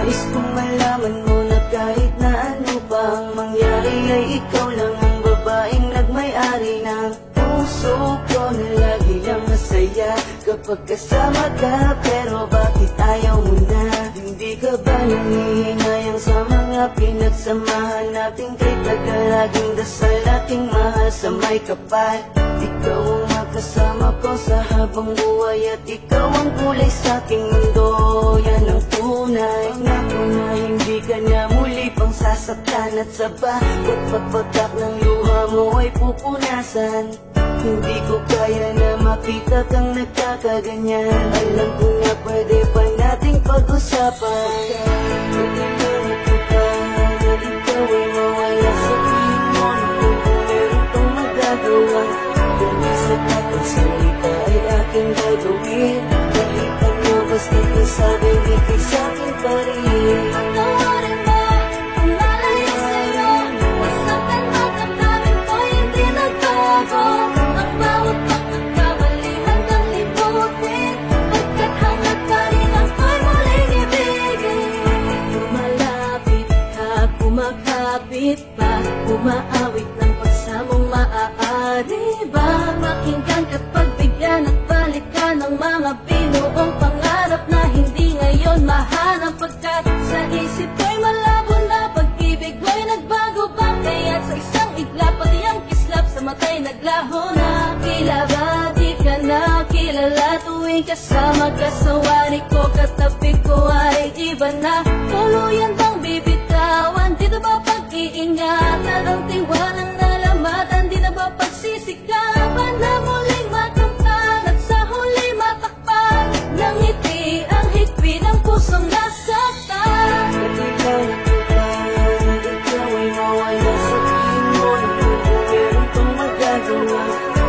Nais kong malaman mo na kahit na ano pa ang mangyari ay ikaw lang ang babaeng nagmay-ari ng puso ko na lagi lang masaya kapag kasama ka. Pero bakit ayaw mo na? Hindi ka ba nangihinayang sa mga pinagsamahan natin? Kay tagalaging dasal aking mahal sa may kapal. Ikaw ang makasama ko sa habang buhay at ikaw ang kulay sa aking mundo. Yan ang tunay. Pangako na hindi ka na muli pang sasaktan at sa bawat pagpatak ng luha mo ay pupunasan. Hindi ko kaya na makita kang nagkakaganyan. Alam ko na pwede pa nating pag-usapan. Ikaw ay mawala sa piling mo na kung meron pang magagawa. Lumisap at ang salita ay aking gagawin. Kahit ano basta't nasabing ikay sa'kin pa rin. Patawarin mo kung nalayo sa'yo. Nasaktan at damdamin ko hindi nagbago. Ang bawat pagkakamali hanggang libutin. Pagkat hanggat pa rin ako'y muling ibigin. Lumalapit ka, kumakapit pa. Umaawit ng pagsamong maaari ba? Pakinggan ka't pagbigyan at balikan ng mga binuong pangarap na hindi ngayon mahanap. Pagkat sa isip ko'y malabo na pag-ibig mo'y nagbago ba? Kaya't sa isang iglap pati ang kislap sa mata'y naglaho na. Tila ba di ka na kilala tuwing kasama ka sa wari ko? Katabi ko ay iba na. Tuluyan bang bibitawan? Di na ba pag-iingatan? Ang tiwalang nalamatan? Di na ba pagsisikapan na muling makamtan? At sa huli matakpan ng ngiti ang higpi ng pusong nasaktan. Ikaw ay mawala sa piling mo na kung meron pang magagawa.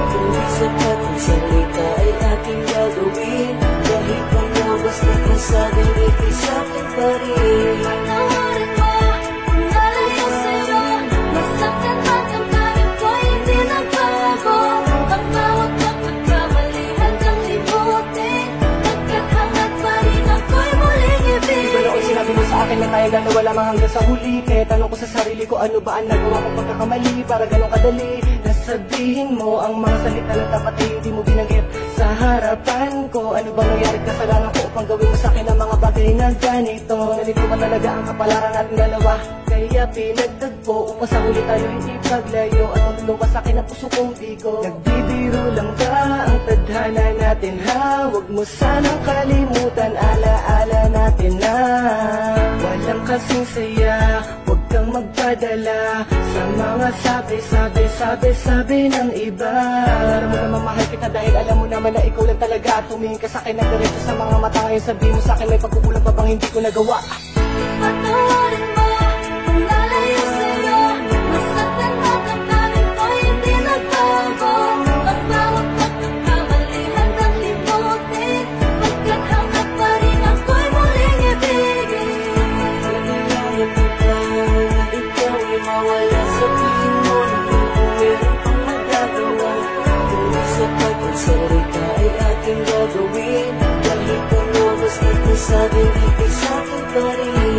Lumisap at ang salita ay aking gagawin. Kahit ano basta't nasabing ikay sa'kin pa rin. Patawarin mo kung nalayo sa'yo. Nasaktan at damdamin ko hindi nagbago. Ang bawat pagkakamali hanggang libutin. Pagkat hangat pa rin ako'y muling ibigin. Di ba noon sinabi mo sa akin na tayo dalawa lamang hanggang sa huli? Kaya tanong ko sa sarili ko, ano ba ang nagawa kong pagkakamali para ganun kadali? Nasabihin mo ang mga salita na dapat ay hindi mo binanggit sa harapan ko. Ano bang nangyari kasalanan ko upang gawin mo sa akin ang mga bagay na ganito? Nalito ba talaga ang kapalaran natin dalawa? Kaya pinagtagpo upang sa huli tayo hindi paglayo. At lumabas sa akin ang puso kong bigo. Nagbibiro lang ba ang tadhana natin ha? Huwag mo sanang kalimutan, alaala natin na walang kasing saya. Huwag kang magpadala sa mga sabi ng iba. Alam mo naman mahal kita dahil alam mo naman na ikaw lang talaga. Tumingin ka sa akin na diretso sa mga mata ngayon. Sabihin mo sa akin may pagkukulang pa bang hindi ko nagawa? Patawarin mo kung nalayo sa'yo. Nasaktan at damdamin ko hindi nagbago. Ang bawat pagkakamali hanggang libutin. Pagkat hangat pa rin ako'y muling ibigin. Ikaw ay mawala sa piling mo na kung meron pang magagawa. Lumisap at ang salita ay aking gagawin. Kahit ano basta't nasabing ikay sa'kin pa rin.